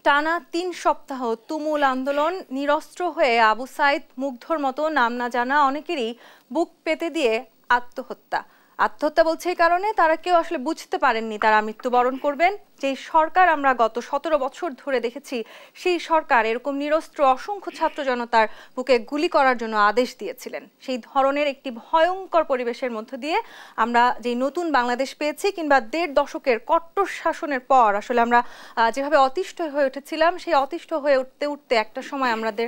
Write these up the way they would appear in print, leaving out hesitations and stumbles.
টানা ৩ সপ্তাহ তুমুল আন্দোলন, নিরস্ত্র হয়ে আবু সাইদ, মুগ্ধর মতো নাম না জানা অনেকেরই বুক পেতে দিয়ে আত্মহত্যা। আত্মহত্যা বলছে এই কারণে তারা কেউ আসলে বুঝতে পারেননি তারা মৃত্যুবরণ করবেন। যে সরকার আমরা গত ১৭ বছর ধরে দেখেছি, সেই সরকার এরকম নিরস্ত্র অসংখ্য ছাত্র জনতার বুকে গুলি করার জন্য আদেশ দিয়েছিলেন। সেই ধরনের একটি ভয়ঙ্কর পরিবেশের মধ্য দিয়ে আমরা যে নতুন বাংলাদেশ পেয়েছি, কিংবা ১.৫ দশকের কট্টর শাসনের পর আসলে আমরা যেভাবে অতিষ্ঠ হয়ে উঠেছিলাম, সেই অতিষ্ঠ হয়ে উঠতে উঠতে একটা সময় আমাদের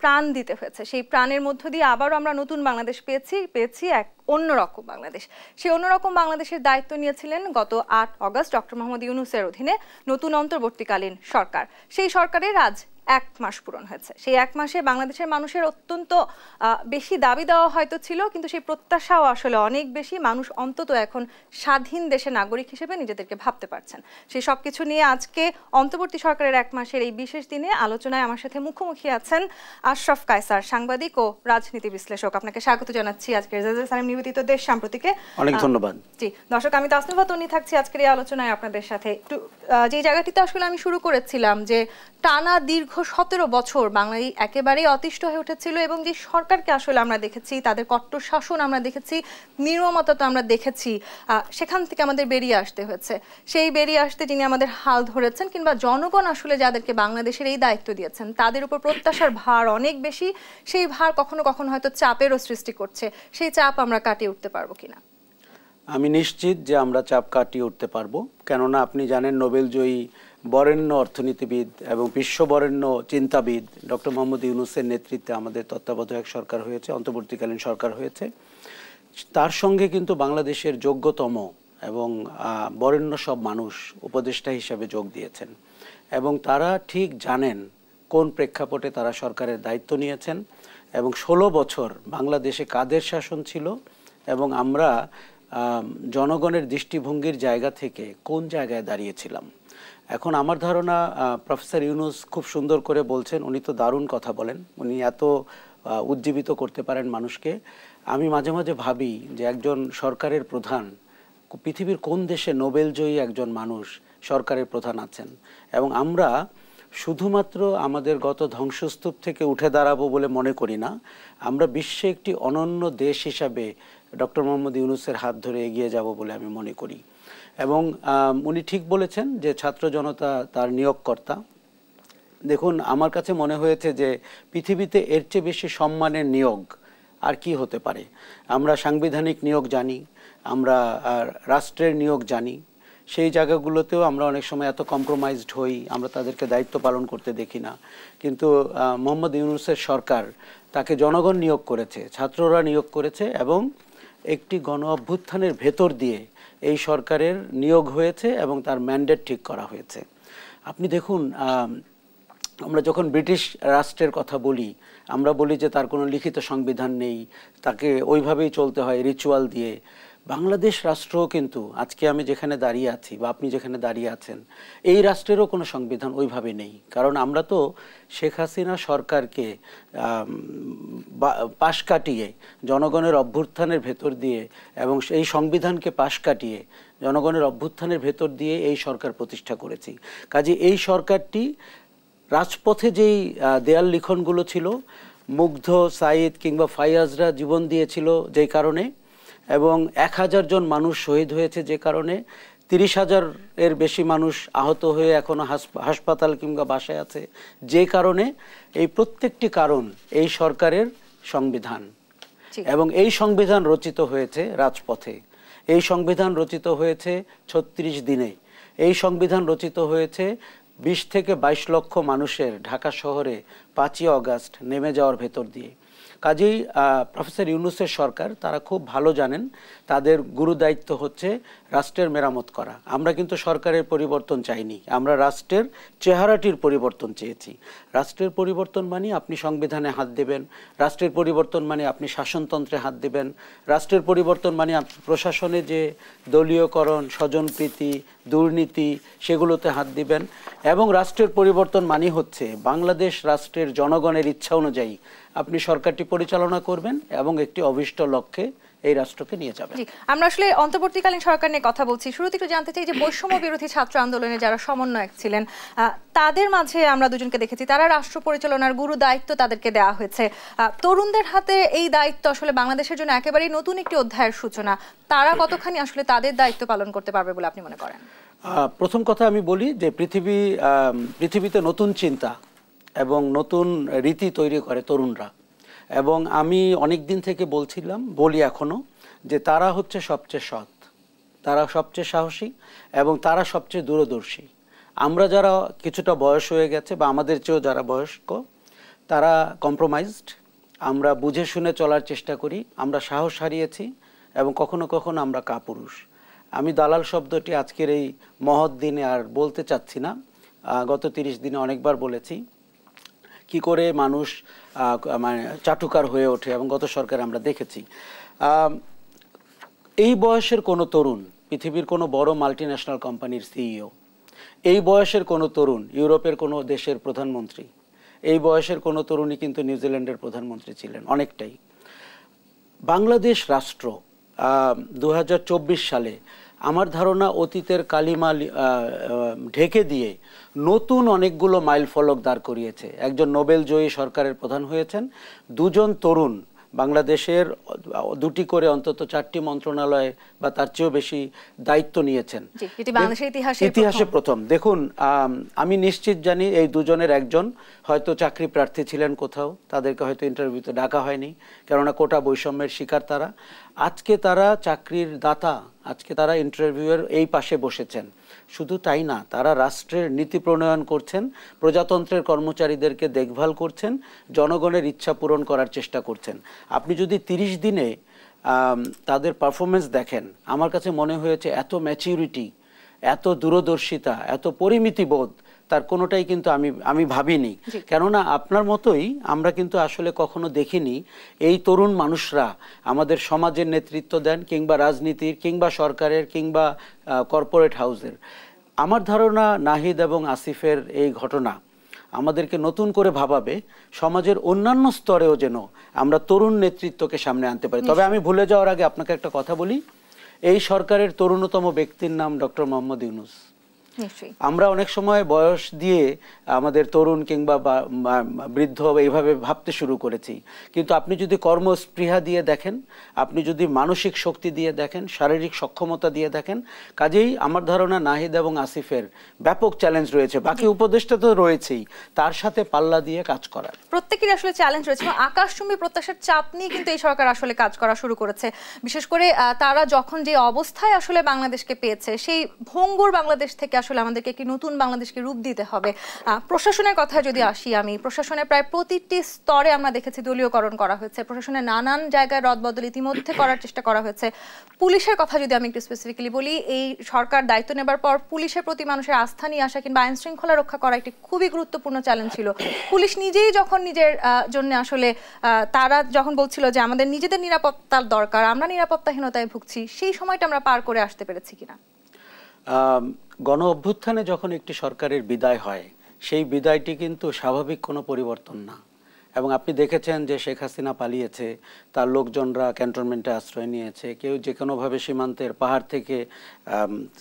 প্রাণ দিতে হয়েছে। সেই প্রাণের মধ্য দিয়ে আবারও আমরা নতুন বাংলাদেশ পেয়েছি এক অন্যরকম বাংলাদেশ। সেই অন্যরকম বাংলাদেশের দায়িত্ব নিয়েছিলেন গত ৮ অগস্ট ডক্টর মোহাম্মদ ইউনূসের অধীনে নতুন অন্তর্বর্তীকালীন সরকার। সেই সরকারের আজ ১ মাস পূরণ হয়েছে। সেই ১ মাসে বাংলাদেশের মানুষের অত্যন্ত বেশি দাবি দেওয়া হয়তো ছিল, কিন্তু সেই প্রত্যাশাও আসলে অনেক বেশি। মানুষ অন্তত এখন স্বাধীন দেশের নাগরিক হিসেবে নিজেদেরকে ভাবতে পারছেন। সেই সব কিছু নিয়ে আজকে অন্তর্বর্তী সরকারের ১ মাসের এই বিশেষ দিনে আলোচনায় আমার সাথে মুখোমুখি আছেন আশরাফ কায়সার, সাংবাদিক ও রাজনীতি বিশ্লেষক। আপনাকে স্বাগত জানাচ্ছি আজকের রেজাজা সালেম নিবেদিত দেশ সাম্প্রতিকে। অনেক ধন্যবাদ। জি দর্শক, আমি তাসনিফা তন্নি থাকছি আজকের এই আলোচনায় আপনাদের সাথে। একটু যে জায়গাটিতে আসলে আমি শুরু করেছিলাম, যে টানা দীর্ঘ ১৭ বছর বাংলায় একেবারেই অতিষ্ঠ হয়ে উঠেছিল, এবং যে সরকারকে আসলে আমরা দেখেছি, তাদের কট্টর শাসন আমরা দেখেছি, নির্মমতা তো আমরা দেখেছি, সেখান থেকে আমাদের বেরিয়ে আসতে হয়েছে। সেই বেরিয়ে আসতে যিনি আমাদের হাল ধরেছেন, কিংবা জনগণ আসলে যাদেরকে বাংলাদেশের এই দায়িত্ব দিয়েছেন, তাদের উপর প্রত্যাশার ভার অনেক বেশি। সেই ভার কখনো কখনো হয়তো চাপেরও সৃষ্টি করছে। সেই চাপ আমরা কাটিয়ে উঠতে পারবো কিনা? আমি নিশ্চিত যে আমরা চাপ কাটিয়ে উঠতে পারবো। কেননা আপনি জানেন, নোবেলজয়ী বরেণ্য অর্থনীতিবিদ এবং বিশ্ববরেণ্য চিন্তাবিদ ডক্টর মোহাম্মদ ইউনূসের নেতৃত্বে আমাদের তত্ত্বাবধায়ক সরকার হয়েছে, অন্তর্বর্তীকালীন সরকার হয়েছে। তার সঙ্গে কিন্তু বাংলাদেশের যোগ্যতম এবং বরেণ্য সব মানুষ উপদেষ্টা হিসাবে যোগ দিয়েছেন, এবং তারা ঠিক জানেন কোন প্রেক্ষাপটে তারা সরকারের দায়িত্ব নিয়েছেন, এবং ১৬ বছর বাংলাদেশে কাদের শাসন ছিল, এবং আমরা জনগণের দৃষ্টিভঙ্গির জায়গা থেকে কোন জায়গায় দাঁড়িয়েছিলাম। এখন আমার ধারণা প্রফেসর ইউনূস খুব সুন্দর করে বলছেন, উনি তো দারুণ কথা বলেন, উনি এত উজ্জীবিত করতে পারেন মানুষকে। আমি মাঝে মাঝে ভাবি যে একজন সরকারের প্রধান, পৃথিবীর কোন দেশে নোবেলজয়ী একজন মানুষ সরকারের প্রধান আছেন, এবং আমরা শুধুমাত্র আমাদের গত ধ্বংসস্তূপ থেকে উঠে দাঁড়াবো বলে মনে করি না, আমরা বিশ্বে একটি অনন্য দেশ হিসাবে ডক্টর মোহাম্মদ ইউনূসের হাত ধরে এগিয়ে যাব বলে আমি মনে করি। এবং উনি ঠিক বলেছেন যে ছাত্র জনতা তার নিয়োগকর্তা। দেখুন, আমার কাছে মনে হয়েছে যে পৃথিবীতে এর চেয়ে বেশি সম্মানের নিয়োগ আর কি হতে পারে। আমরা সাংবিধানিক নিয়োগ জানি, আমরা রাষ্ট্রের নিয়োগ জানি, সেই জায়গাগুলোতেও আমরা অনেক সময় এত কম্প্রোমাইজড হই, আমরা তাদেরকে দায়িত্ব পালন করতে দেখি না। কিন্তু মোহাম্মদ ইউনূসের সরকার, তাকে জনগণ নিয়োগ করেছে, ছাত্ররা নিয়োগ করেছে, এবং একটি গণ অভ্যুত্থানের ভেতর দিয়ে এই সরকারের নিয়োগ হয়েছে এবং তার ম্যান্ডেট ঠিক করা হয়েছে। আপনি দেখুন, আমরা যখন ব্রিটিশ রাষ্ট্রের কথা বলি, আমরা বলি যে তার কোনো লিখিত সংবিধান নেই, তাকে ওইভাবেই চলতে হয় রিচুয়াল দিয়ে। বাংলাদেশ রাষ্ট্রও কিন্তু আজকে আমি যেখানে দাঁড়িয়ে আছি বা আপনি যেখানে দাঁড়িয়ে আছেন, এই রাষ্ট্রেরও কোনো সংবিধান ওইভাবে নেই। কারণ আমরা তো শেখ হাসিনা সরকারকে পাশ কাটিয়ে জনগণের অভ্যুত্থানের ভেতর দিয়ে, এবং এই সংবিধানকে পাশ কাটিয়ে জনগণের অভ্যুত্থানের ভেতর দিয়ে এই সরকার প্রতিষ্ঠা করেছি। কাজে এই সরকারটি রাজপথে যেই দেয়াল লিখনগুলো ছিল, মুগ্ধ, সাইদ কিংবা ফাইয়াজরা জীবন দিয়েছিল যেই কারণে, এবং ১,০০০ জন মানুষ শহীদ হয়েছে যে কারণে, ৩০,০০০-এর বেশি মানুষ আহত হয়ে এখনো হাসপাতাল কিংবা বাসায় আছে যে কারণে, এই প্রত্যেকটি কারণ এই সরকারের সংবিধান। এবং এই সংবিধান রচিত হয়েছে রাজপথে, এই সংবিধান রচিত হয়েছে ৩৬ দিনে, এই সংবিধান রচিত হয়েছে ২০ থেকে ২২ লক্ষ মানুষের ঢাকা শহরে ৫ই অগাস্ট নেমে যাওয়ার ভেতর দিয়ে। কাজেই প্রফেসর ইউনূসের সরকার, তারা খুব ভালো জানেন তাদের গুরু দায়িত্ব হচ্ছে রাষ্ট্রের মেরামত করা। আমরা কিন্তু সরকারের পরিবর্তন চাইনি, আমরা রাষ্ট্রের চেহারাটির পরিবর্তন চেয়েছি। রাষ্ট্রের পরিবর্তন মানে আপনি সংবিধানে হাত দেবেন, রাষ্ট্রের পরিবর্তন মানে আপনি শাসনতন্ত্রে হাত দেবেন, রাষ্ট্রের পরিবর্তন মানে আপনি প্রশাসনে যে দলীয়করণ, স্বজনপ্রীতি, দুর্নীতি, সেগুলোতে হাত দিবেন। এবং রাষ্ট্রের পরিবর্তন মানে হচ্ছে বাংলাদেশ রাষ্ট্রের জনগণের ইচ্ছা অনুযায়ী আপনি সরকারটি পরিচালনা করবেন এবং একটি অভিষ্ট লক্ষ্যে এই রাষ্ট্রকে নিয়ে যাবেন। জি, আমরা আসলে অন্তর্বর্তীকালীন সরকার নিয়ে কথা বলছি। শুরুতে একটু জানতে চাই যে বৈষম্য বিরোধী ছাত্র আন্দোলনে যারা সমন্বয়ক ছিলেন তাদের মাঝে আমরা দুজনকে দেখেছি, তারা রাষ্ট্র পরিচালনার গুরু দায়িত্ব তাদেরকে দেওয়া হয়েছে। তরুণদের হাতে এই দায়িত্ব আসলে বাংলাদেশের জন্য একেবারেই নতুন একটি অধ্যায়ের সূচনা। তারা কতখানি আসলে তাদের দায়িত্ব পালন করতে পারবে বলে আপনি মনে করেন? প্রথম কথা আমি বলি যে পৃথিবীতে নতুন চিন্তা এবং নতুন রীতি তৈরি করে তরুণরা, এবং আমি অনেক দিন থেকে বলি এখনো যে তারা হচ্ছে সবচেয়ে সৎ, তারা সবচেয়ে সাহসী এবং তারা সবচেয়ে দূরদর্শী। আমরা যারা কিছুটা বয়স হয়ে গেছে বা আমাদের চেয়েও যারা বয়স্ক, তারা কম্প্রোমাইজড, আমরা বুঝে শুনে চলার চেষ্টা করি, আমরা সাহস হারিয়েছি এবং কখনো কখনো আমরা কাপুরুষ। আমি দালাল শব্দটি আজকের এই মহৎ দিনে আর বলতে চাচ্ছি না, গত 30 দিনে অনেকবার বলেছি। কি করে মানুষ মানে চাটুকার হয়ে ওঠে এবং গত সরকারে আমরা দেখেছি। এই বয়সের কোনো তরুণ পৃথিবীর কোনো বড় মাল্টিন্যাশনাল কোম্পানির সিইও, এই বয়সের কোনো তরুণ ইউরোপের কোনো দেশের প্রধানমন্ত্রী, এই বয়সের কোনো তরুণই কিন্তু নিউজিল্যান্ডের প্রধানমন্ত্রী ছিলেন অনেকটাই। বাংলাদেশ রাষ্ট্র 2024 সালে আমার ধারণা অতীতের কালিমা ঢেকে দিয়ে নতুন অনেকগুলো মাইল ফলক দাঁড় করিয়েছে। একজন নোবেল জয়ী সরকারের প্রধান হয়েছেন, দুজন তরুণ বাংলাদেশের দুটি করে অন্তত 4টি মন্ত্রণালয় বা তার চেয়েও বেশি দায়িত্ব নিয়েছেন, ইতিহাসে প্রথম। দেখুন, আমি নিশ্চিত জানি এই দুজনের একজন হয়তো চাকরি প্রার্থী ছিলেন কোথাও, তাদেরকে হয়তো ইন্টারভিউতে ডাকা হয়নি, কেননা কোটা বৈষম্যের শিকার তারা। আজকে তারা চাকরির দাতা, আজকে তারা ইন্টারভিউয়ের এই পাশে বসেছেন। শুধু তাই না, তারা রাষ্ট্রের নীতি প্রণয়ন করছেন, প্রজাতন্ত্রের কর্মচারীদেরকে দেখভাল করছেন, জনগণের ইচ্ছা পূরণ করার চেষ্টা করছেন। আপনি যদি 30 দিনে তাদের পারফরমেন্স দেখেন, আমার কাছে মনে হয়েছে এত ম্যাচিউরিটি, এত দূরদর্শিতা, এত পরিমিতিবোধ তার কোনোটাই কিন্তু আমি ভাবিনি। কেননা আপনার মতোই আমরা কিন্তু আসলে কখনো দেখিনি এই তরুণ মানুষরা আমাদের সমাজের নেতৃত্ব দেন, কিংবা রাজনীতির, কিংবা সরকারের, কিংবা কর্পোরেট হাউসের। আমার ধারণা নাহিদ এবং আসিফের এই ঘটনা আমাদেরকে নতুন করে ভাবাবে সমাজের অন্যান্য স্তরেও যেন আমরা তরুণ নেতৃত্বকে সামনে আনতে পারি। তবে আমি ভুলে যাওয়ার আগে আপনাকে একটা কথা বলি, এই সরকারের তরুণতম ব্যক্তির নাম ডক্টর মোহাম্মদ ইউনূস। আমরা অনেক সময় বয়স দিয়ে আমাদের তরুণ কিংবা বৃদ্ধ এইভাবে ভাবতে শুরু করেছি, কিন্তু আপনি যদি কর্মস্পৃহা দিয়ে দেখেন, আপনি যদি মানসিক শক্তি দিয়ে দেখেন, শারীরিক সক্ষমতা দিয়ে দেখেন, কাজেই আমার ধারণা নাহিদ এবং আসিফের ব্যাপক চ্যালেঞ্জ রয়েছে। বাকি উপদেষ্টা তো রয়েছেই, তার সাথে পাল্লা দিয়ে কাজ করার প্রত্যেকেরই আসলে চ্যালেঞ্জ রয়েছে। আকাশচুম্বী প্রত্যাশার চাপ নিয়ে কিন্তু এই সরকার আসলে কাজ করা শুরু করেছে। বিশেষ করে তারা যখন যে অবস্থায় আসলে বাংলাদেশকে পেয়েছে, সেই ভঙ্গুর বাংলাদেশ থেকে আসলে আমাদেরকে একটি নতুন বাংলাদেশকে রূপ দিতে হবে। প্রশাসনের কথায় যদি আসি, আমি প্রশাসনের প্রায় প্রতিটি স্তরে আমরা দেখেছি দলীয়করণ করা হয়েছে, প্রশাসনের নানান জায়গায় রদবদল ইতিমধ্যে করার চেষ্টা করা হয়েছে। পুলিশের কথা যদি আমি একটু স্পেসিফিক্যালি বলি, এই সরকার দায়িত্ব নেবার পর পুলিশের প্রতি মানুষের আস্থা নিয়ে আসা কিংবা আইন শৃঙ্খলা রক্ষা করা একটি খুবই গুরুত্বপূর্ণ চ্যালেঞ্জ ছিল। পুলিশ নিজেই যখন নিজের জন্য আসলে তারা যখন বলছিল যে আমাদের নিজেদের নিরাপত্তার দরকার, আমরা নিরাপত্তাহীনতায় ভুগছি, সেই সময়টা আমরা পার করে আসতে পেরেছি কিনা? গণ অভ্যুত্থানে যখন একটি সরকারের বিদায় হয়, সেই বিদায়টি কিন্তু স্বাভাবিক কোনো পরিবর্তন না। এবং আপনি দেখেছেন যে শেখ হাসিনা পালিয়েছে, তার লোকজনরা ক্যান্টনমেন্টে আশ্রয় নিয়েছে, কেউ যে কোনোভাবে সীমান্তের পাহাড় থেকে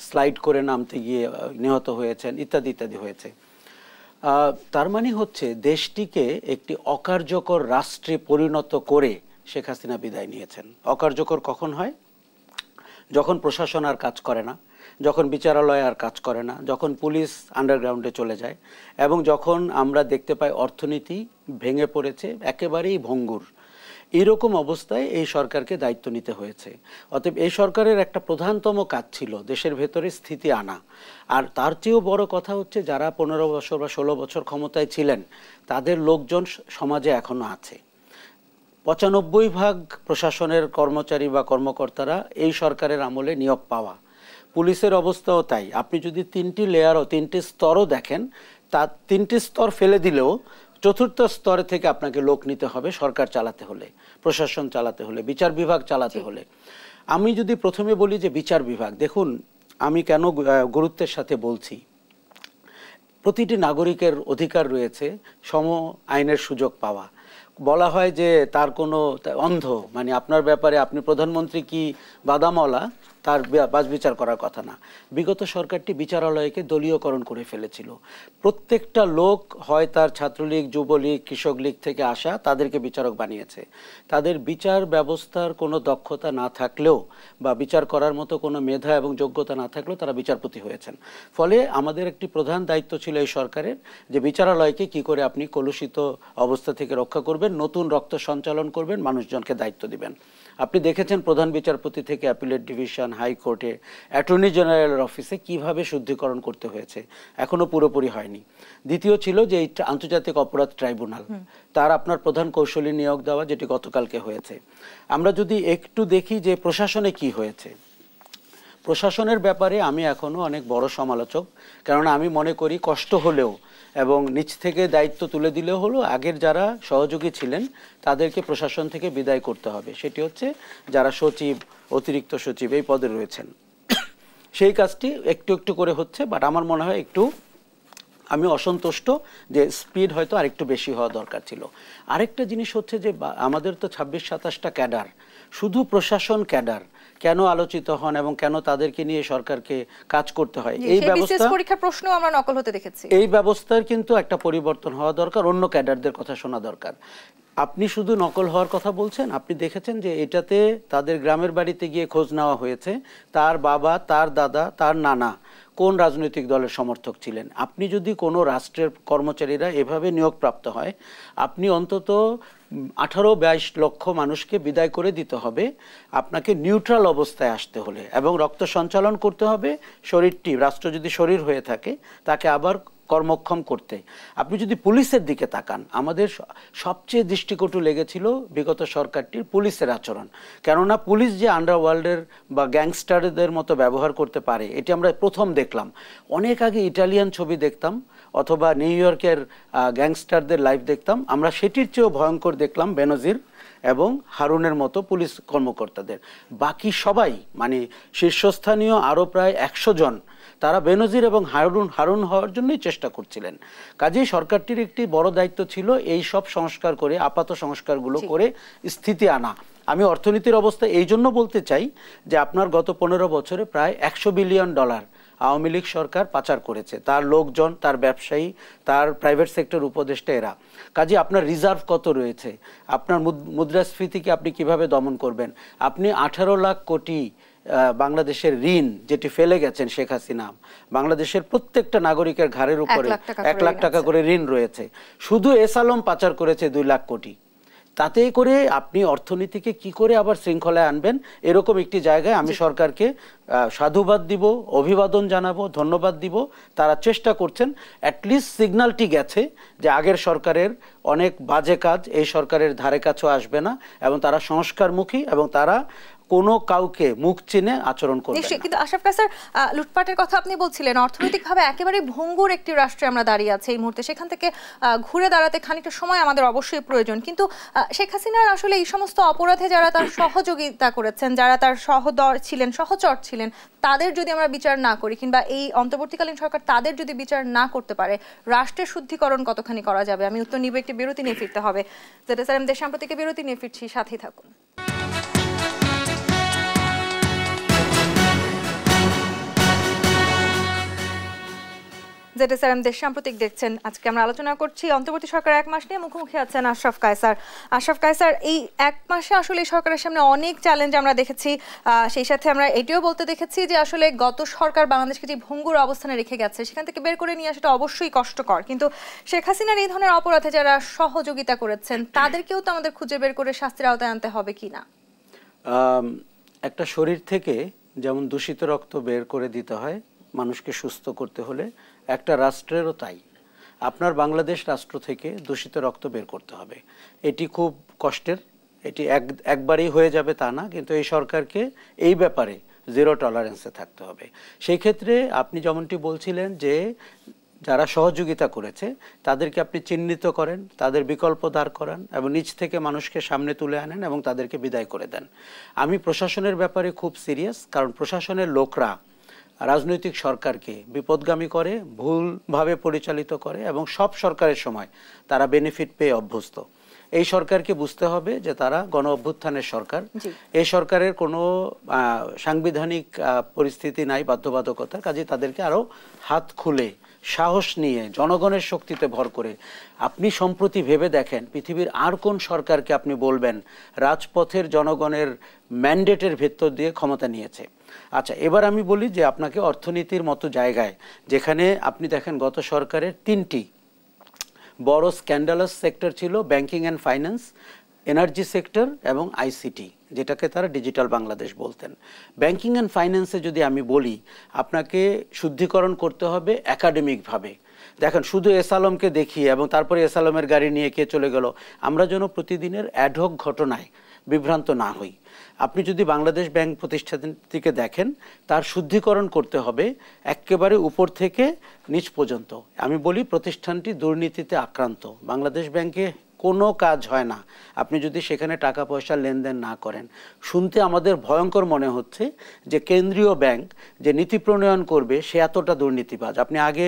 স্লাইড করে নামতে গিয়ে নিহত হয়েছেন, ইত্যাদি ইত্যাদি হয়েছে। তার মানে হচ্ছে দেশটিকে একটি অকার্যকর রাষ্ট্রে পরিণত করে শেখ হাসিনা বিদায় নিয়েছেন। অকার্যকর কখন হয়? যখন প্রশাসন আর কাজ করে না, যখন বিচারালয় আর কাজ করে না, যখন পুলিশ আন্ডারগ্রাউন্ডে চলে যায়, এবং যখন আমরা দেখতে পাই অর্থনীতি ভেঙে পড়েছে, একেবারেই ভঙ্গুর। এইরকম অবস্থায় এই সরকারকে দায়িত্ব নিতে হয়েছে। অতএব এই সরকারের একটা প্রধানতম কাজ ছিল দেশের ভেতরে স্থিতি আনা। আর তার চেয়েও বড় কথা হচ্ছে, যারা 15 বছর বা 16 বছর ক্ষমতায় ছিলেন, তাদের লোকজন সমাজে এখনো আছে। 95% প্রশাসনের কর্মচারী বা কর্মকর্তারা এই সরকারের আমলে নিয়োগ পাওয়া। পুলিশের অবস্থাও তাই। আপনি যদি 3টি লেয়ারও 3টি স্তরও দেখেন, তা 3টি স্তর ফেলে দিলেও 4র্থ স্তরে থেকে আপনাকে লোক নিতে হবে সরকার চালাতে হলে, প্রশাসন চালাতে হলে, বিচার বিভাগ চালাতে হলে। আমি যদি প্রথমে বলি যে বিচার বিভাগ, দেখুন আমি কেন গুরুত্বের সাথে বলছি, প্রতিটি নাগরিকের অধিকার রয়েছে সম আইনের সুযোগ পাওয়া। বলা হয় যে তার কোনো অন্ধ, মানে আপনার ব্যাপারে আপনি প্রধানমন্ত্রী কি বাদামওয়ালা তার বাছবিচার করার কথা না। বিগত সরকারটি বিচারালয়কে দলীয়করণ করে ফেলেছিল। প্রত্যেকটা লোক হয় তার ছাত্রলীগ, যুবলীগ, কৃষক লীগ থেকে আসা, তাদেরকে বিচারক বানিয়েছে। তাদের বিচার ব্যবস্থার কোনো দক্ষতা না থাকলেও বা বিচার করার মতো কোনো মেধা এবং যোগ্যতা না থাকলেও তারা বিচারপতি হয়েছেন। ফলে আমাদের একটি প্রধান দায়িত্ব ছিল এই সরকারের যে বিচারালয়কে কি করে আপনি কলুষিত অবস্থা থেকে রক্ষা করবেন, নতুন রক্ত সঞ্চালন করবেন, মানুষজনকে দায়িত্ব দিবেন। আপনি দেখেছেন প্রধান বিচারপতি থেকে অ্যাপিলেট ডিভিশন, হাইকোর্টে, অ্যাটর্নি জেনারেলের অফিসে কিভাবে শুদ্ধিকরণ করতে হয়েছে, এখনো পুরোপুরি হয়নি। দ্বিতীয় ছিল যে এই আন্তর্জাতিক অপরাধ ট্রাইব্যুনাল, তার আপনার প্রধান কৌশলী নিয়োগ দেওয়া, যেটি গতকালকে হয়েছে। আমরা যদি একটু দেখি যে প্রশাসনে কি হয়েছে, প্রশাসনের ব্যাপারে আমি এখনো অনেক বড় সমালোচক। কেননা আমি মনে করি কষ্ট হলেও এবং নিচ থেকে দায়িত্ব তুলে দিলেও হলো, আগের যারা সহযোগী ছিলেন তাদেরকে প্রশাসন থেকে বিদায় করতে হবে। সেটি হচ্ছে যারা সচিব, অতিরিক্ত সচিব এই পদে রয়েছেন। সেই কাজটি একটু একটু করে হচ্ছে, বাট আমার মনে হয় একটু আমি অসন্তুষ্ট যে স্পিড হয়তো আরেকটু বেশি হওয়া দরকার ছিল। আরেকটা জিনিস হচ্ছে যে আমাদের তো 26-27টা ক্যাডার, শুধু প্রশাসন ক্যাডার কেন আলোচিত হন এবং কেন তাদেরকে নিয়ে সরকারকে কাজ করতে হয়, এই ব্যবস্থা পরীক্ষার প্রশ্ন আমরা নকল হতে দেখেছি। এই ব্যবস্থার কিন্তু একটা পরিবর্তন হওয়া দরকার, অন্য ক্যাডারদের কথা শোনা দরকার। আপনি শুধু নকল হওয়ার কথা বলছেন, আপনি দেখেছেন যে এটাতে তাদের গ্রামের বাড়িতে গিয়ে খোঁজ নেওয়া হয়েছে, তার বাবা, তার দাদা, তার নানা কোন রাজনৈতিক দলের সমর্থক ছিলেন। আপনি যদি কোনো রাষ্ট্রের কর্মচারীরা এভাবে নিয়োগপ্রাপ্ত হয়, আপনি অন্তত 18-22 লক্ষ মানুষকে বিদায় করে দিতে হবে। আপনাকে নিউট্রাল অবস্থায় আসতে হলে এবং রক্ত সঞ্চালন করতে হবে, শরীরটি রাষ্ট্র যদি শরীর হয়ে থাকে তাকে আবার কর্মক্ষম করতে। আপনি যদি পুলিশের দিকে তাকান, আমাদের সবচেয়ে দৃষ্টিকটু লেগেছিল বিগত সরকারটির পুলিশের আচরণ। কেননা পুলিশ যে আন্ডারওয়ার্ল্ডের বা গ্যাংস্টারদের মতো ব্যবহার করতে পারে, এটি আমরা প্রথম দেখলাম। অনেক আগে ইটালিয়ান ছবি দেখতাম অথবা নিউ ইয়র্কের গ্যাংস্টারদের লাইভ দেখতাম, আমরা সেটির চেয়েও ভয়ঙ্কর দেখলাম বেনজির এবং হারুনের মতো পুলিশ কর্মকর্তাদের। বাকি সবাই মানে শীর্ষস্থানীয় আরও প্রায় 100 জন, তারা বেনজির এবং হারুন হওয়ার জন্যই চেষ্টা করছিলেন। কাজেই সরকারটির একটি বড় দায়িত্ব ছিল এই সব সংস্কার করে, আপাত সংস্কারগুলো করে স্থিতি আনা। আমি অর্থনীতির অবস্থা এই জন্য বলতে চাই যে আপনার গত 15 বছরে প্রায় $100 বিলিয়ন আওয়ামী লীগ সরকার পাচার করেছে, তার লোকজন, তার ব্যবসায়ী, তার প্রাইভেট সেক্টর উপদেষ্টা এরা। কাজে আপনার রিজার্ভ কত রয়েছে, আপনার মুদ্রাস্ফীতিকে আপনি কিভাবে দমন করবেন। আপনি 18 লাখ কোটি বাংলাদেশের ঋণ যেটি ফেলে গেছেন শেখ হাসিনা, বাংলাদেশের প্রত্যেকটা নাগরিকের ঘাড়ের উপরে 1 লাখ টাকা করে ঋণ রয়েছে। শুধু এস আলম পাচার করেছে 2 লাখ কোটি। তাতে করে আপনি অর্থনীতিকে কি করে আবার শৃঙ্খলায় আনবেন, এরকম একটি জায়গায় আমি সরকারকে সাধুবাদ দিব, অভিবাদন জানাবো, ধন্যবাদ দিব। তারা চেষ্টা করছেন, অ্যাটলিস্ট সিগন্যালটি গেছে যে আগের সরকারের অনেক বাজে কাজ এই সরকারের ধারে কাছেও আসবে না এবং তারা সংস্কারমুখী এবং তারা কোনো কাউকে মুখ চিনে আচরণ করবে না। কিন্তু আশরাফ কায়সার, লুটপাটের কথা আপনি বলছিলেন, অর্থনৈতিকভাবে একেবারে ভঙ্গুর একটি রাষ্ট্রে আমরা দাঁড়িয়ে আছি এই মুহূর্তে, সেখান থেকে ঘুরে দাঁড়াতে খানিকটা সময় আমাদের অবশ্যই প্রয়োজন। কিন্তু শেখ হাসিনার আসলে এই সমস্ত অপরাধে যারা তার সহযোগিতা করেছেন, যারা তার সহদর ছিলেন, সহচর ছিলেন, তাদের যদি আমরা বিচার না করি কিংবা এই অন্তর্বর্তীকালীন সরকার তাদের যদি বিচার না করতে পারে, রাষ্ট্রের শুদ্ধিকরণ কতখানি করা যাবে? আমি উত্তর নিব, একটি বিরতি নিয়ে ফিরতে হবে। ZSRM দেশ সাম্প্রতিক বিরতি নিয়ে ফিরছি, সাথেই থাকুন। ZSRM দেশ সাম্প্রতিক দেখছেন। আজকে আমরা আলোচনা করছি অন্তর্বর্তী সরকার 1 মাস নিয়ে। মুখোমুখি আছেন আশরাফ কায়সার। আশরাফ কায়সার, এই 1 মাসে আসলে এই সরকারের সামনে অনেক চ্যালেঞ্জ আমরা দেখেছি। সেই সাথে আমরা এটিও বলতে দেখেছি যে আসলে গত সরকার বাংলাদেশকে যে ভঙ্গুর অবস্থানে রেখে গেছে, সেখান থেকে বের করে নিয়ে আসাটা অবশ্যই কষ্টকর। কিন্তু শেখ হাসিনার এই ধরনের অপরাধে যারা সহযোগিতা করেছেন তাদেরকেও তো আমাদের খুঁজে বের করে শাস্তির আওতায় আনতে হবে কি না? একটা শরীর থেকে যেমন দূষিত রক্ত বের করে দিতে হয় মানুষকে সুস্থ করতে হলে, একটা রাষ্ট্রেরও তাই। আপনার বাংলাদেশ রাষ্ট্র থেকে দূষিত রক্ত বের করতে হবে। এটি খুব কষ্টের, এটি একবারেই হয়ে যাবে তা না, কিন্তু এই সরকারকে এই ব্যাপারে জিরো টলারেন্সে থাকতে হবে। সেই ক্ষেত্রে আপনি যেমনটি বলছিলেন যে যারা সহযোগিতা করেছে তাদেরকে আপনি চিহ্নিত করেন, তাদের বিকল্প দাঁড় করান এবং নিচ থেকে মানুষকে সামনে তুলে আনেন এবং তাদেরকে বিদায় করে দেন। আমি প্রশাসনের ব্যাপারে খুব সিরিয়াস, কারণ প্রশাসনের লোকরা রাজনৈতিক সরকারকে বিপদগামী করে, ভুলভাবে পরিচালিত করে এবং সব সরকারের সময় তারা বেনিফিট পেয়ে অভ্যস্ত। এই সরকারকে বুঝতে হবে যে তারা গণ অভ্যুত্থানের সরকার। এই সরকারের কোনো সাংবিধানিক পরিস্থিতি নাই, বাধ্যবাধকতা, কাজে তাদেরকে আরো হাত খুলে সাহস নিয়ে জনগণের শক্তিতে ভর করে আপনি সম্প্রতি ভেবে দেখেন পৃথিবীর আর কোন সরকারকে আপনি বলবেন রাজপথের জনগণের ম্যান্ডেটের ভেতর দিয়ে ক্ষমতা নিয়েছে। আচ্ছা, এবার আমি বলি যে আপনাকে অর্থনীতির মতো জায়গায় যেখানে আপনি দেখেন গত সরকারের 3টি বড় স্ক্যান্ডালাস সেক্টর ছিল, banking and finance, energy sector এবং আইসিটি, যেটাকে তারা ডিজিটাল বাংলাদেশ বলতেন। ব্যাংকিং অ্যান্ড ফাইন্যান্সে যদি আমি বলি আপনাকে শুদ্ধিকরণ করতে হবে একাডেমিকভাবে। দেখেন শুধু এস আলমকে দেখি এবং তারপরে এস আলমের গাড়ি নিয়ে কে চলে গেল, আমরা যেন প্রতিদিনের অ্যাডহক ঘটনায় বিভ্রান্ত না হই। আপনি যদি বাংলাদেশ ব্যাংক প্রতিষ্ঠানটিকে দেখেন তার শুদ্ধিকরণ করতে হবে একেবারে উপর থেকে নিচ পর্যন্ত। আমি বলি প্রতিষ্ঠানটি দুর্নীতিতে আক্রান্ত। বাংলাদেশ ব্যাংকে কোনো কাজ হয় না আপনি যদি সেখানে টাকা পয়সা লেনদেন না করেন। শুনতে আমাদের ভয়ঙ্কর মনে হচ্ছে যে কেন্দ্রীয় ব্যাংক যে নীতি প্রণয়ন করবে সে এতটা দুর্নীতিবাজ। আপনি আগে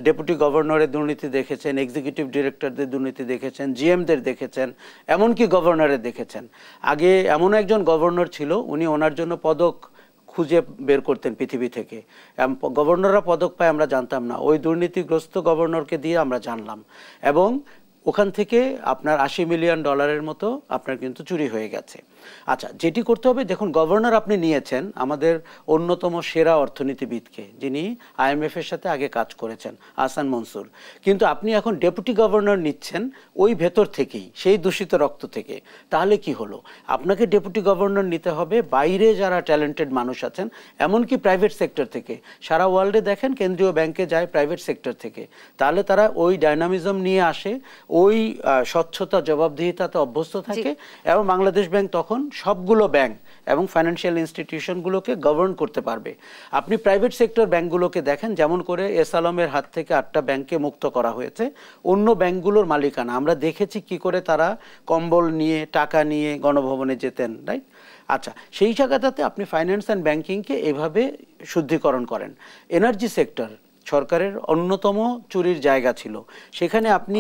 ডেপুটি গভর্নরের দুর্নীতি দেখেছেন, এক্সিকিউটিভ ডিরেক্টরদের দুর্নীতি দেখেছেন, জিএমদের দেখেছেন, এমনকি গভর্নরের দেখেছেন। আগে এমন একজন গভর্নর ছিল উনি ওনার জন্য পদক খুঁজে বের করতেন পৃথিবী থেকে। গভর্নররা পদক পায় আমরা জানতাম না, ওই দুর্নীতিগ্রস্ত গভর্নরকে দিয়ে আমরা জানলাম। এবং ওখান থেকে আপনার $80 মিলিয়ন মতো আপনার কিন্তু চুরি হয়ে গেছে। আচ্ছা, যেটি করতে হবে, দেখুন গভর্নর আপনি নিয়েছেন আমাদের অন্যতম সেরা অর্থনীতিবিদকে, যিনি IMF এর সাথে আগে কাজ করেছেন, আহসান মনসুর, কিন্তু আপনি এখন ডেপুটি গভর্নর নিচ্ছেন ওই ভেতর থেকেই, সেই দূষিত রক্ত থেকে। তাহলে কি হলো, আপনাকে ডেপুটি গভর্নর নিতে হবে বাইরে যারা ট্যালেন্টেড মানুষ আছেন, এমনকি প্রাইভেট সেক্টর থেকে। সারা ওয়ার্ল্ডে দেখেন কেন্দ্রীয় ব্যাংকে যায় প্রাইভেট সেক্টর থেকে, তাহলে তারা ওই ডাইনামিজম নিয়ে আসে, ওই স্বচ্ছতা জবাবদিহিতাতে অভ্যস্ত থাকে এবং বাংলাদেশ ব্যাংক তখন সবগুলো ব্যাংক এবং ফাইন্যান্সিয়াল ইনস্টিটিউশনগুলোকে গভর্ন করতে পারবে। আপনি প্রাইভেট সেক্টর ব্যাংকগুলোকে দেখেন, যেমন করে এস আলমের হাত থেকে 8টা ব্যাংককে মুক্ত করা হয়েছে, অন্য ব্যাংকগুলোর মালিকানা আমরা দেখেছি কি করে তারা কম্বল নিয়ে টাকা নিয়ে গণভবনে যেতেন, রাইট? আচ্ছা, সেই জায়গাটাতে আপনি ফাইন্যান্স অ্যান্ড ব্যাংকিংকে এভাবে শুদ্ধিকরণ করেন। এনার্জি সেক্টর সরকারের অন্যতম চুরির জায়গা ছিল, সেখানে আপনি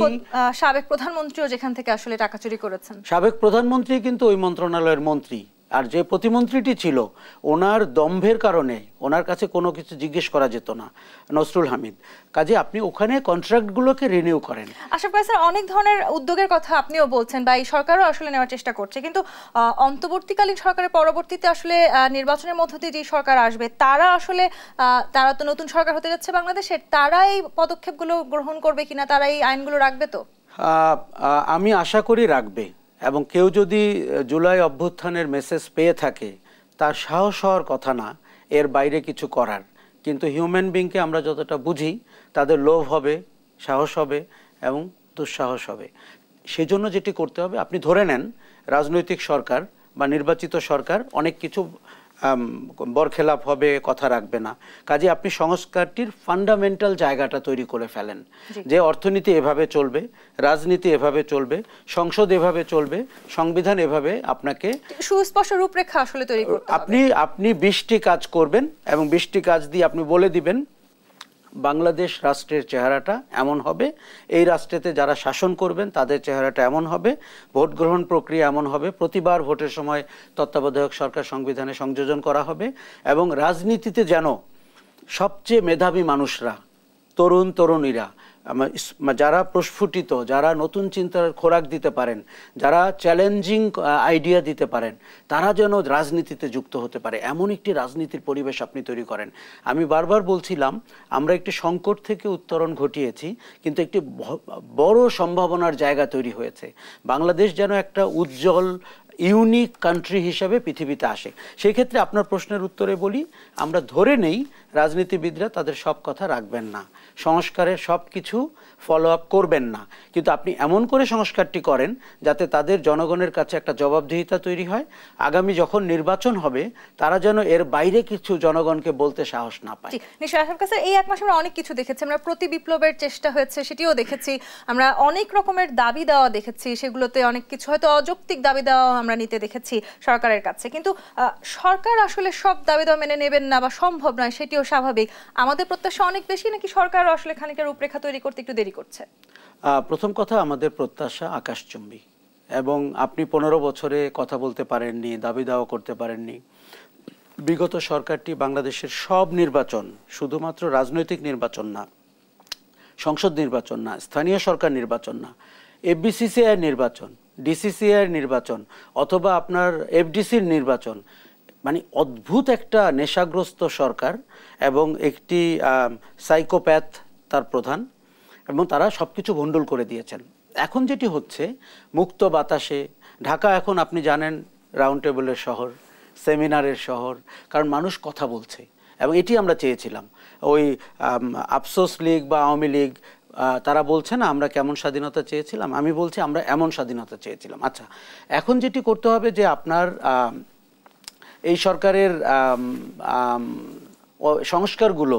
সাবেক প্রধানমন্ত্রীও যেখান থেকে আসলে টাকা চুরি করেছেন। সাবেক প্রধানমন্ত্রী কিন্তু ওই মন্ত্রণালয়ের মন্ত্রী, আর যে প্রতিমন্ত্রীটি ছিল ওনার দম্ভের কারণে ওনার কাছে কোনো কিছু জিজ্ঞেস করা যেত না, নসরুল হামিদ। কাজে আপনি ওখানে কন্ট্রাক্টগুলোকে রিনিউ করেন। আশরাফ ভাই স্যার, অনেক ধরনের উদ্যোগের কথা আপনিও বলছেন বা এই সরকারও আসলে নেওয়ার চেষ্টা করছে, কিন্তু অন্তর্বর্তীকালীন সরকারের পরবর্তীতে আসলে নির্বাচনের মধ্য দিয়ে যে সরকার আসবে তারা তো নতুন সরকার হতে যাচ্ছে বাংলাদেশের, তারা এই পদক্ষেপগুলো গ্রহণ করবে কিনা, তারা এই আইনগুলো রাখবে? তো আমি আশা করি রাখবে, এবং কেউ যদি জুলাই অভ্যুত্থানের মেসেজ পেয়ে থাকে তার সাহস হওয়ার কথা না এর বাইরে কিছু করার। কিন্তু হিউম্যান বিংকে আমরা যতটা বুঝি তাদের লোভ হবে, সাহস হবে এবং দুঃসাহস হবে। সেজন্য যেটি করতে হবে, আপনি ধরে নেন রাজনৈতিক সরকার বা নির্বাচিত সরকার অনেক কিছু বরখেলাপ হবে, কথা রাখবে না। কাজে আপনি সংস্কারটির ফান্ডামেন্টাল জায়গাটা তৈরি করে ফেলেন যে অর্থনীতি এভাবে চলবে, রাজনীতি এভাবে চলবে, সংসদ এভাবে চলবে, সংবিধান এভাবে, আপনাকে সুস্পষ্ট রূপরেখা আসলে তৈরি করতে হবে। আপনি 20টি কাজ করবেন এবং 20টি কাজ দিয়ে আপনি বলে দিবেন বাংলাদেশ রাষ্ট্রের চেহারাটা এমন হবে, এই রাষ্ট্রেতে যারা শাসন করবেন তাদের চেহারাটা এমন হবে, ভোট গ্রহণ প্রক্রিয়া এমন হবে, প্রতিবার ভোটের সময় তত্ত্বাবধায়ক সরকার সংবিধানে সংযোজন করা হবে, এবং রাজনীতিতে যেন সবচেয়ে মেধাবী মানুষরা, তরুণ তরুণীরা, যারা প্রস্ফুটিত, যারা নতুন চিন্তার খোরাক দিতে পারেন, যারা চ্যালেঞ্জিং আইডিয়া দিতে পারেন, তারা যেন রাজনীতিতে যুক্ত হতে পারে, এমন একটি রাজনীতির পরিবেশ আপনি তৈরি করেন। আমি বারবার বলছিলাম আমরা একটি সংকট থেকে উত্তরণ ঘটিয়েছি, কিন্তু একটি বড় সম্ভাবনার জায়গা তৈরি হয়েছে। বাংলাদেশ যেন একটা উজ্জ্বল ইউনিক কান্ট্রি হিসাবে পৃথিবীতে আসে। সেই ক্ষেত্রে আপনার প্রশ্নের উত্তরে বলি, আমরা ধরে নেই রাজনীতিবিদরা তাদের সব কথা রাখবেন না, সংস্কারের সব কিছু ফলো আপ করবেন না, কিন্তু আপনি এমন করে সংস্কারটি করেন যাতে তাদের জনগণের কাছে একটা জবাবদিহিতা তৈরি হয়। আগামী যখন নির্বাচন হবে তারা যেন এর বাইরে কিছু জনগণকে বলতে সাহস না পায়। নিশ্চয়ই আশরাফ কাছে এই এক মাসে আমরা অনেক কিছু দেখেছি, আমরা প্রতি বিপ্লবের চেষ্টা হয়েছে সেটিও দেখেছি, আমরা অনেক রকমের দাবি দেওয়া দেখেছি, সেগুলোতে অনেক কিছু হয়তো অযৌক্তিক দাবি দেওয়া আমরা নিতে দেখেছি সরকারের কাছে, কিন্তু সরকার আসলে সব দাবি দেওয়া মেনে নেবেন না বা সম্ভব নয় সেটিও এটিও স্বাভাবিক। আমাদের প্রত্যাশা অনেক বেশি, নাকি সরকার আসলে খানিকটা রূপরেখা তৈরি করতে একটু দেরি করছে? প্রথম কথা, আমাদের প্রত্যাশা আকাশচুম্বী, এবং আপনি 15 বছরে কথা বলতে পারেননি, দাবি দাওয়া করতে পারেননি। বিগত সরকারটি বাংলাদেশের সব নির্বাচন, শুধুমাত্র রাজনৈতিক নির্বাচন না, সংসদ নির্বাচন না, স্থানীয় সরকার নির্বাচন না, এফবিসিসিআই নির্বাচন, ডিসিসিআই নির্বাচন, অথবা আপনার এফডিসির নির্বাচন, মানে অদ্ভুত একটা নেশাগ্রস্ত সরকার, এবং একটি সাইকোপ্যাথ তার প্রধান, এবং তারা সব কিছু ভণ্ডুল করে দিয়েছেন। এখন যেটি হচ্ছে, মুক্ত বাতাসে ঢাকা এখন আপনি জানেন রাউন্ড টেবিলের শহর, সেমিনারের শহর, কারণ মানুষ কথা বলছে, এবং এটি আমরা চেয়েছিলাম। ওই আফসোস লীগ বা আওয়ামী লীগ তারা বলছে না আমরা কেমন স্বাধীনতা চেয়েছিলাম, আমি বলছি আমরা এমন স্বাধীনতা চেয়েছিলাম। আচ্ছা, এখন যেটি করতে হবে যে আপনার এই সরকারের সংস্কারগুলো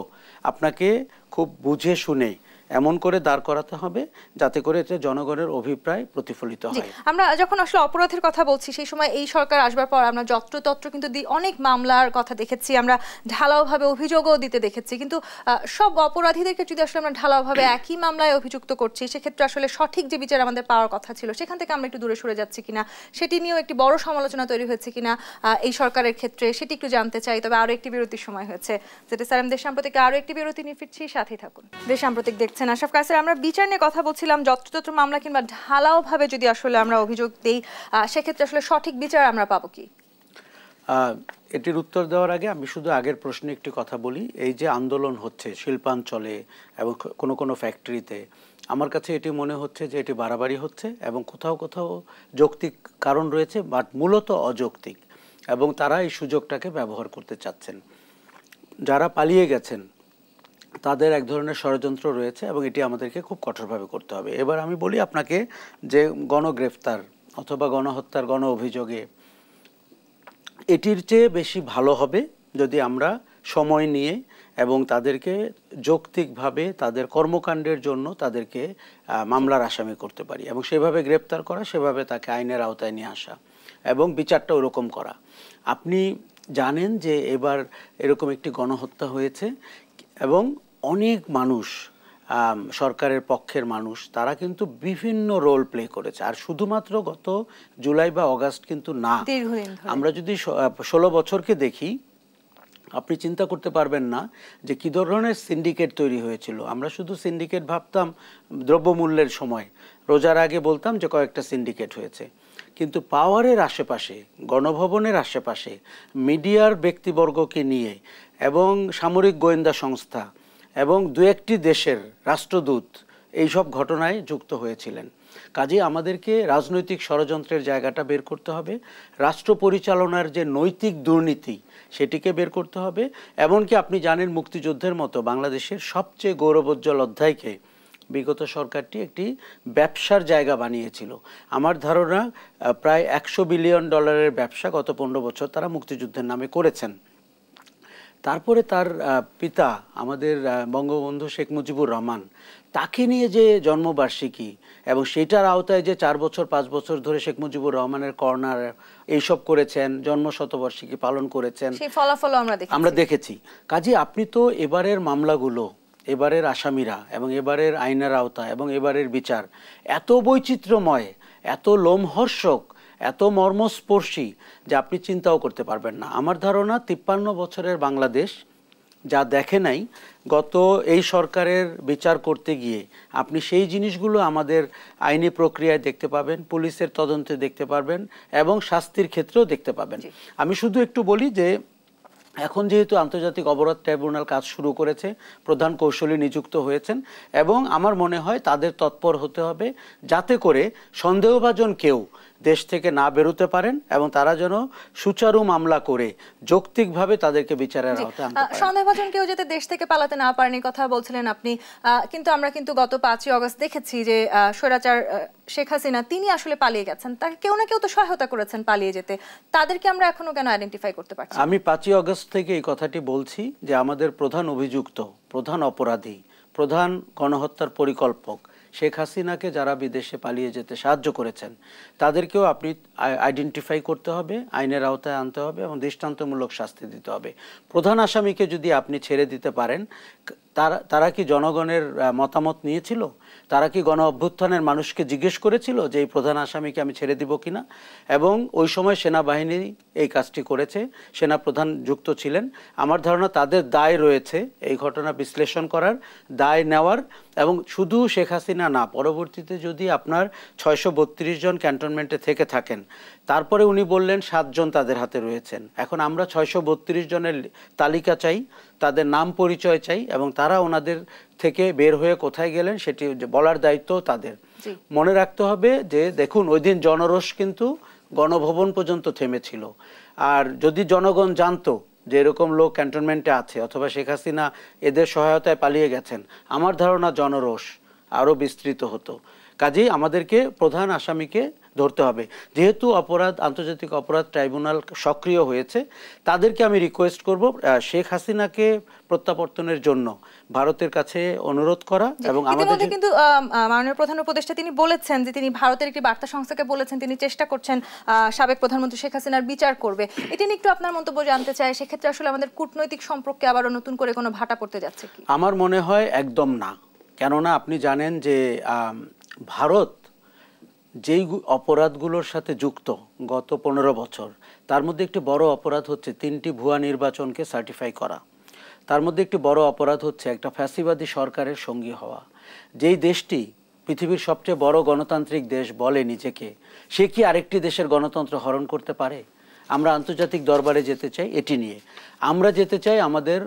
আপনাকে খুব বুঝে শুনে এমন করে দাঁড় করাতে হবে যাতে করে এতে জনগণের অভিপ্রায় প্রতিফলিত হয়। আমরা যখন আসলে অপরাধের কথা বলছি, সেই সময় এই সরকার আসবার পর আমরা যত্রতত্র কিন্তু অনেক মামলার কথা দেখেছি, আমরা ঢালাওভাবে অভিযোগও দিতে দেখেছি। কিন্তু সব অপরাধীদেরকে যদি আসলে আমরা ঢালাওভাবে একই মামলায় অভিযুক্ত করছি, সেক্ষেত্রে আসলে সঠিক যে বিচার আমাদের পাওয়ার কথা ছিল সেখান থেকে আমরা একটু দূরে সরে যাচ্ছি কিনা, সেটি নিয়েও একটি বড় সমালোচনা তৈরি হয়েছে কিনা এই সরকারের ক্ষেত্রে, সেটি একটু জানতে চাই। তবে আরো একটি বিরতির সময় হয়েছে, যেটা স্যার দেশ সাম্প্রতিক আরো একটি বিরতি নিয়ে ফিরছি, সাথেই থাকুন। দেশ সাম্প্রতিক দেখছেন আশরাফ কায়সার। আমরা বিচার নিয়ে কথা বলছিলাম, যত্রতত্র মামলা কিংবা ঢালাওভাবে যদি আসলে আমরা অভিযোগ দেই, সেক্ষেত্রে আসলে সঠিক বিচার আমরা পাবো কি? এটির উত্তর দেওয়ার আগে আমি শুধু আগের প্রশ্নে একটি কথা বলি। এই যে আন্দোলন হচ্ছে শিল্পাঞ্চলে এবং কোনো কোনো ফ্যাক্টরিতে, আমার কাছে এটি মনে হচ্ছে যে এটি বাড়াবাড়ি হচ্ছে, এবং কোথাও কোথাও যৌক্তিক কারণ রয়েছে, বাট মূলত অযৌক্তিক, এবং তারা এই সুযোগটাকে ব্যবহার করতে চাচ্ছেন। যারা পালিয়ে গেছেন তাদের এক ধরনের ষড়যন্ত্র রয়েছে, এবং এটি আমাদেরকে খুব কঠোরভাবে করতে হবে। এবার আমি বলি আপনাকে যে গণগ্রেফতার অথবা গণহত্যার গণ অভিযোগে এটির চেয়ে বেশি ভালো হবে যদি আমরা সময় নিয়ে এবং তাদেরকে যৌক্তিকভাবে তাদের কর্মকাণ্ডের জন্য তাদেরকে মামলার আসামি করতে পারি, এবং সেভাবে গ্রেপ্তার করা, সেভাবে তাকে আইনের আওতায় নিয়ে আসা, এবং বিচারটা ওরকম করা। আপনি জানেন যে এবার এরকম একটি গণহত্যা হয়েছে, এবং অনেক মানুষ, সরকারের পক্ষের মানুষ, তারা কিন্তু বিভিন্ন রোল প্লে করেছে। আর শুধুমাত্র গত জুলাই বা অগাস্ট কিন্তু না, আমরা যদি 16 বছরকে দেখি, আপনি চিন্তা করতে পারবেন না যে কী ধরনের সিন্ডিকেট তৈরি হয়েছিল। আমরা শুধু সিন্ডিকেট ভাবতাম দ্রব্যমূল্যের সময়, রোজার আগে বলতাম যে কয়েকটা সিন্ডিকেট হয়েছে, কিন্তু পাওয়ারের আশেপাশে, গণভবনের আশেপাশে, মিডিয়ার ব্যক্তিবর্গকে নিয়ে, এবং সামরিক গোয়েন্দা সংস্থা এবং দু একটি দেশের রাষ্ট্রদূত এইসব ঘটনায় যুক্ত হয়েছিলেন। কাজেই আমাদেরকে রাজনৈতিক ষড়যন্ত্রের জায়গাটা বের করতে হবে, রাষ্ট্র পরিচালনার যে নৈতিক দুর্নীতি সেটিকে বের করতে হবে। এমনকি আপনি জানেন মুক্তিযুদ্ধের মতো বাংলাদেশের সবচেয়ে গৌরবোজ্জ্বল অধ্যায়কে বিগত সরকারটি একটি ব্যবসার জায়গা বানিয়েছিল। আমার ধারণা প্রায় $100 বিলিয়ন ব্যবসা গত 15 বছর তারা মুক্তিযুদ্ধের নামে করেছেন। তারপরে তার পিতা আমাদের বঙ্গবন্ধু শেখ মুজিবুর রহমান, তাকে নিয়ে যে জন্মবার্ষিকী, এবং সেটার আওতায় যে 4 বছর 5 বছর ধরে শেখ মুজিবুর রহমানের কর্নার এইসব করেছেন, জন্ম শতবার্ষিকী পালন করেছেন, সেই ফলাফল আমরা দেখেছি। কাজে আপনি তো এবারের মামলাগুলো, এবারের আসামিরা, এবং এবারের আইনের আওতা, এবং এবারের বিচার এত বৈচিত্র্যময়, এত লোমহর্ষক, এত মর্মস্পর্শী যে আপনি চিন্তাও করতে পারবেন না। আমার ধারণা 53 বছরের বাংলাদেশ যা দেখে নাই, গত এই সরকারের বিচার করতে গিয়ে আপনি সেই জিনিসগুলো আমাদের আইনি প্রক্রিয়ায় দেখতে পাবেন, পুলিশের তদন্তে দেখতে পারবেন, এবং শাস্তির ক্ষেত্রেও দেখতে পাবেন। আমি শুধু একটু বলি যে এখন যেহেতু আন্তর্জাতিক অপরাধ ট্রাইব্যুনাল কাজ শুরু করেছে, প্রধান কৌশলী নিযুক্ত হয়েছেন, এবং আমার মনে হয় তাদের তৎপর হতে হবে যাতে করে সন্দেহভাজন কেউ দেশ থেকে না বেরোতে পারেন, এবং তারা যেন সুচারু মামলা করে যৌক্তিকভাবে তাদেরকে বিচারের আওতায় আনতে পারেন। সন্দেহভাজন কেউ যাতে দেশ থেকে পালাতে না পারেন এই কথা বলছিলেন আপনি, কিন্তু আমরা কিন্তু গত 5ই অগস্ট দেখেছি যে স্বৈরাচার শেখ হাসিনা তিনি আসলে পালিয়ে গেছেন, তাকে কেউ না কেউ তো সহায়তা করেছেন পালিয়ে যেতে, তাদেরকে আমরা এখনো কেন আইডেন্টিফাই করতে পারছি? আমি 5ই অগস্ট থেকে এই কথাটি বলছি যে আমাদের প্রধান অভিযুক্ত, প্রধান অপরাধী, প্রধান গণহত্যার পরিকল্পক শেখ হাসিনাকে যারা বিদেশে পালিয়ে যেতে সাহায্য করেছেন তাদেরকেও আপনি আইডেন্টিফাই করতে হবে, আইনের আওতায় আনতে হবে এবং দৃষ্টান্তমূলক শাস্তি দিতে হবে। প্রধান আসামিকে যদি আপনি ছেড়ে দিতে পারেন, তারা কি জনগণের মতামত নিয়েছিল? তারা কি গণ অভ্যুত্থানের মানুষকে জিজ্ঞেস করেছিল যে এই প্রধান আসামিকে আমি ছেড়ে দিব কিনা? এবং ওই সময় সেনাবাহিনী এই কাজটি করেছে, সেনাপ্রধান যুক্ত ছিলেন। আমার ধারণা তাদের দায় রয়েছে এই ঘটনা বিশ্লেষণ করার, দায় নেওয়ার। এবং শুধু শেখ হাসিনা না, পরবর্তীতে যদি আপনার 632 জন ক্যান্টনমেন্টে থেকে থাকেন, তারপরে উনি বললেন 7 জন তাদের হাতে রয়েছেন। এখন আমরা 632 জনের তালিকা চাই, তাদের নাম পরিচয় চাই এবং তারা ওনাদের থেকে বের হয়ে কোথায় গেলেন সেটি বলার দায়িত্ব তাদের। মনে রাখতে হবে যে দেখুন, ওই দিন জনরোষ কিন্তু গণভবন পর্যন্ত থেমেছিল। আর যদি জনগণ জানতো যে এরকম লোক ক্যান্টনমেন্টে আছে অথবা শেখ হাসিনা এদের সহায়তায় পালিয়ে গেছেন, আমার ধারণা জনরোষ আরও বিস্তৃত হতো। কাজেই আমাদেরকে প্রধান আসামিকে ধরতে হবে। যেহেতু আন্তর্জাতিক অপরাধ ট্রাইব্যুনাল সক্রিয় হয়েছে, তাদেরকে আমি রিকোয়েস্ট করব শেখ হাসিনাকে প্রত্যাবর্তনের জন্য ভারতের কাছে অনুরোধ করা। এবং আমাদের কিন্তু মাননীয় প্রধান উপদেষ্টা তিনি বলেছেন যে তিনি ভারতের একটি বার্তা সংস্থাকে বলেছেন তিনি চেষ্টা করছেন সাবেক প্রধানমন্ত্রী শেখ হাসিনার বিচার করবে। এটা নিয়ে একটু আপনার মন্তব্য জানতে চাই। সেক্ষেত্রে আসলে আমাদের কূটনৈতিক সম্পর্কে আবারও নতুন করে কোনো ভাটা পড়তে যাচ্ছে কি? আমার মনে হয় একদম না। কেননা আপনি জানেন যে ভারত যেই অপরাধগুলোর সাথে যুক্ত গত 15 বছর, তার মধ্যে একটি বড় অপরাধ হচ্ছে 3টি ভুয়া নির্বাচনকে সার্টিফাই করা। তার মধ্যে একটি বড় অপরাধ হচ্ছে একটা ফ্যাসিবাদী সরকারের সঙ্গী হওয়া। যেই দেশটি পৃথিবীর সবচেয়ে বড় গণতান্ত্রিক দেশ বলে নিজেকে, সে কি আরেকটি দেশের গণতন্ত্র হরণ করতে পারে? আমরা আন্তর্জাতিক দরবারে যেতে চাই এটি নিয়ে। আমরা যেতে চাই আমাদের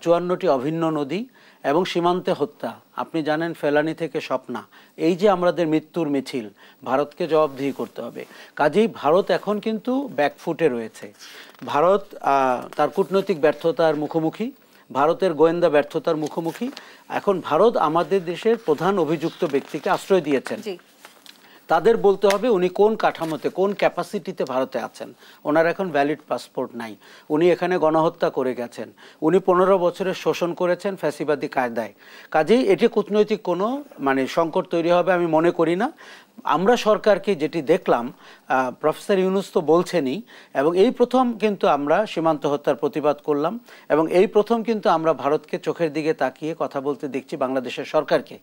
54টি অভিন্ন নদী এবং সীমান্তে হত্যা। আপনি জানেন ফেলানি থেকে স্বপ্না, এই যে আমাদের মৃত্যুর মিছিল, ভারতকে জবাবদিহি করতে হবে। কাজেই ভারত এখন কিন্তু ব্যাকফুটে রয়েছে। ভারত তার কূটনৈতিক ব্যর্থতার মুখোমুখি, ভারতের গোয়েন্দা ব্যর্থতার মুখোমুখি। এখন ভারত আমাদের দেশের প্রধান অভিযুক্ত ব্যক্তিকে আশ্রয় দিয়েছেন। তাদের বলতে হবে উনি কোন কাঠামোতে, কোন ক্যাপাসিটিতে ভারতে আছেন। ওনার এখন ভ্যালিড পাসপোর্ট নাই, উনি এখানে গণহত্যা করে গেছেন, উনি 15 বছরের শোষণ করেছেন ফ্যাসিবাদী কায়দায়। কাজেই এটি কূটনৈতিক কোনো সংকট তৈরি হবে আমি মনে করি না। আমরা সরকারকে যেটি দেখলাম, প্রফেসর ইউনূস তো বলছেনই, এবং এই প্রথম কিন্তু আমরা সীমান্ত হত্যার প্রতিবাদ করলাম এবং এই প্রথম কিন্তু আমরা ভারতকে চোখের দিকে তাকিয়ে কথা বলতে দেখছি বাংলাদেশের সরকারকে।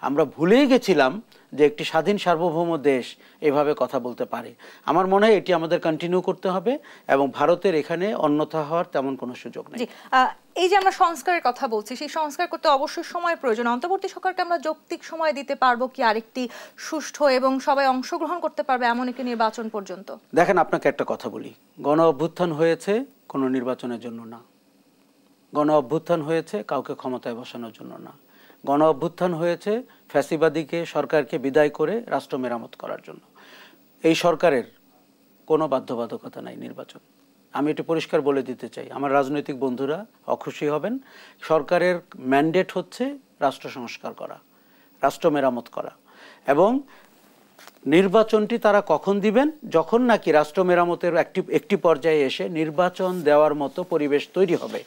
আমরা ভুলেই গেছিলাম যে একটি স্বাধীন সার্বভৌম দেশ এভাবে কথা বলতে পারে। আমার মনে হয় এটি আমাদের কন্টিনিউ করতে হবে এবং ভারতের এখানে অন্যথা হওয়ার তেমন কোনো সুযোগ নেই। এই যে আমরা সংস্কারের কথা বলছি, সেই সংস্কার করতে অবশ্যই সময় প্রয়োজন। অন্তর্বর্তী সরকারকে আমরা যৌক্তিক সময় দিতে পারবো কি আরেকটি সুষ্ঠু এবং সবাই অংশগ্রহণ করতে পারবে এমন একটি নির্বাচন পর্যন্ত? দেখেন, আপনাকে একটা কথা বলি, গণ অভ্যুত্থান হয়েছে কোনো নির্বাচনের জন্য না। গণ অভ্যুত্থান হয়েছে কাউকে ক্ষমতায় বসানোর জন্য না। গণ অভ্যুত্থান হয়েছে ফ্যাসিবাদীকে সরকারকে বিদায় করে রাষ্ট্র মেরামত করার জন্য। এই সরকারের কোনো বাধ্যবাধকতা নাই নির্বাচন। আমি এটি পরিষ্কার বলে দিতে চাই, আমার রাজনৈতিক বন্ধুরা অখুশি হবেন। সরকারের ম্যান্ডেট হচ্ছে রাষ্ট্র সংস্কার করা, রাষ্ট্র মেরামত করা, এবং নির্বাচনটি তারা কখন দিবেন? যখন নাকি রাষ্ট্র মেরামতের একটি পর্যায়ে এসে নির্বাচন দেওয়ার মতো পরিবেশ তৈরি হবে।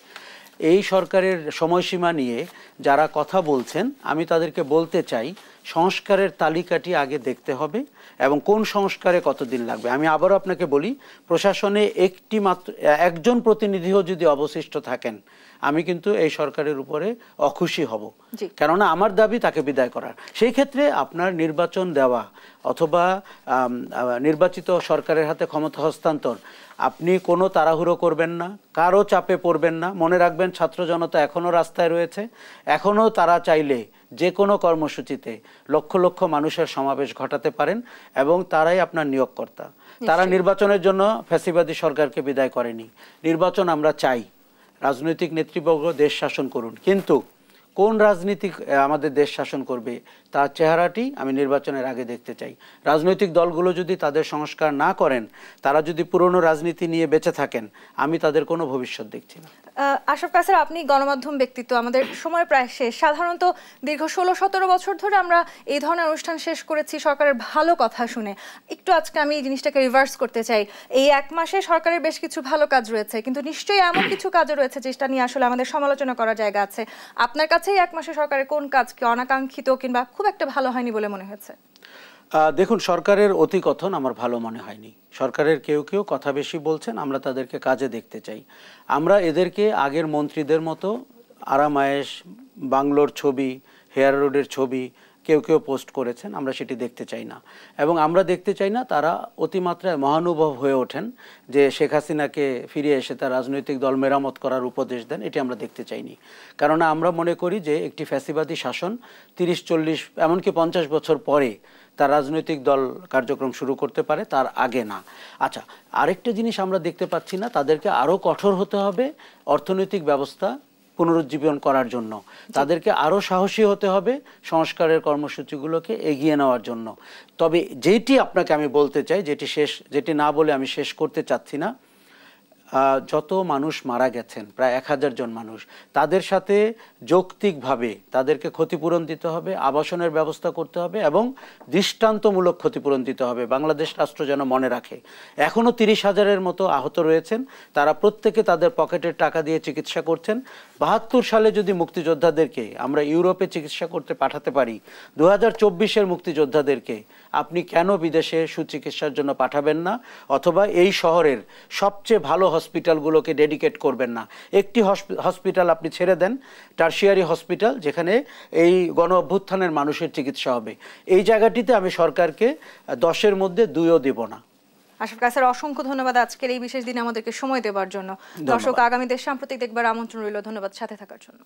এই সরকারের সময়সীমা নিয়ে যারা কথা বলছেন, আমি তাদেরকে বলতে চাই সংস্কারের তালিকাটি আগে দেখতে হবে এবং কোন সংস্কারে কতদিন লাগবে। আমি আবারও আপনাকে বলি, প্রশাসনে একজন প্রতিনিধিও যদি অবশিষ্ট থাকেন, আমি কিন্তু এই সরকারের উপরে অখুশি হব। কেননা আমার দাবি তাকে বিদায় করার। সেই ক্ষেত্রে আপনার নির্বাচন দেওয়া অথবা নির্বাচিত সরকারের হাতে ক্ষমতা হস্তান্তর, আপনি কোনো তাড়াহুড়ো করবেন না, কারো চাপে পড়বেন না। মনে রাখবেন, ছাত্র জনতা এখনও রাস্তায় রয়েছে, এখনও তারা চাইলে যে কোনো কর্মসূচিতে লক্ষ লক্ষ মানুষের সমাবেশ ঘটাতে পারেন এবং তারাই আপনার নিয়োগকর্তা। তারা নির্বাচনের জন্য ফ্যাসিবাদী সরকারকে বিদায় করেনি। নির্বাচন আমরা চাই, রাজনৈতিক নেতৃবর্গ দেশ শাসন করুন, কিন্তু কোন রাজনীতি আমাদের দেশ শাসন করবে তার চেহারাটি আমি নির্বাচনের আগে দেখতে চাই। রাজনৈতিক দলগুলো যদি তাদের সংস্কার না করেন, তারা যদি পুরনো রাজনীতি নিয়ে বেঁচে থাকেন, আমি তাদের কোনো ভবিষ্যৎ দেখছি না। আশরাফ কায়সার, আপনি গণমাধ্যম ব্যক্তিত্ব, আমাদের সময় প্রায় শেষ। সাধারণত দীর্ঘ 16-17 বছর ধরে আমরা এই ধরনের অনুষ্ঠান শেষ করেছি সরকারের ভালো কথা শুনে। একটু আজকে আমি এই জিনিসটাকে রিভার্স করতে চাই। এই 1 মাসে সরকারের বেশ কিছু ভালো কাজ রয়েছে, কিন্তু নিশ্চয়ই এমন কিছু কাজও রয়েছে যেটা নিয়ে আসলে আমাদের সমালোচনা করার জায়গা আছে। আপনার কাছে এই 1 মাসে সরকারের কোন কাজকে অনাকাঙ্ক্ষিত কিংবা খুব একটা ভালো হয়নি বলে মনে হয়েছে? দেখুন, সরকারের অতিকথন আমার ভালো মনে হয়নি। সরকারের কেউ কেউ কথা বেশি বলছেন, আমরা তাদেরকে কাজে দেখতে চাই। আমরা এদেরকে আগের মন্ত্রীদের মতো আরামায়েশ, বাংলোর ছবি, হেয়ার রোডের ছবি কেউ কেউ পোস্ট করেছেন, আমরা সেটি দেখতে চাই না। এবং আমরা দেখতে চাই না তারা অতিমাত্রায় মহানুভব হয়ে ওঠেন, যে শেখ হাসিনাকে ফিরে এসে তার রাজনৈতিক দল মেরামত করার উপদেশ দেন, এটি আমরা দেখতে চাইনি। কেননা আমরা মনে করি যে একটি ফ্যাসিবাদী শাসন 30-40 এমনকি 50 বছর পরে তার রাজনৈতিক দল কার্যক্রম শুরু করতে পারে, তার আগে না। আচ্ছা, আরেকটা জিনিস আমরা দেখতে পাচ্ছি না, তাদেরকে আরও কঠোর হতে হবে অর্থনৈতিক ব্যবস্থা পুনরুজ্জীবন করার জন্য। তাদেরকে আরও সাহসী হতে হবে সংস্কারের কর্মসূচিগুলোকে এগিয়ে নেওয়ার জন্য। তবে যেটি আপনাকে আমি বলতে চাই, যেটি না বলে আমি শেষ করতে চাচ্ছি না, যত মানুষ মারা গেছেন, প্রায় 1000 জন মানুষ, তাদের সাথে যৌক্তিকভাবে তাদেরকে ক্ষতিপূরণ দিতে হবে, আবাসনের ব্যবস্থা করতে হবে এবং দৃষ্টান্তমূলক ক্ষতিপূরণ দিতে হবে। বাংলাদেশ রাষ্ট্র যেন মনে রাখে এখনও 30,000-এর মতো আহত রয়েছেন, তারা প্রত্যেকে তাদের পকেটের টাকা দিয়ে চিকিৎসা করছেন। 72 সালে যদি মুক্তিযোদ্ধাদেরকে আমরা ইউরোপে চিকিৎসা করতে পাঠাতে পারি, 2024-এর মুক্তিযোদ্ধাদেরকে আপনি কেন বিদেশে সুচিকিৎসার জন্য পাঠাবেন না? অথবা এই শহরের সবচেয়ে ভালো হসপিটালগুলোকে ডেডিকেট করবেন না? একটি হসপিটাল আপনি ছেড়ে দেন, টারশিয়ারি হসপিটাল, যেখানে এই গণ অভ্যুত্থানের মানুষের চিকিৎসা হবে। এই জায়গাটিতে আমি সরকারকে 10-এর মধ্যে 2ও দেব না। আশরাফ কায়সার, অসংখ্য ধন্যবাদ আজকের এই বিশেষ দিনে আমাদেরকে সময় দেওয়ার জন্য। দর্শক, আগামী দেশ সাম্প্রতিক দেখবার আমন্ত্রণ রইল। ধন্যবাদ সাথে থাকার জন্য।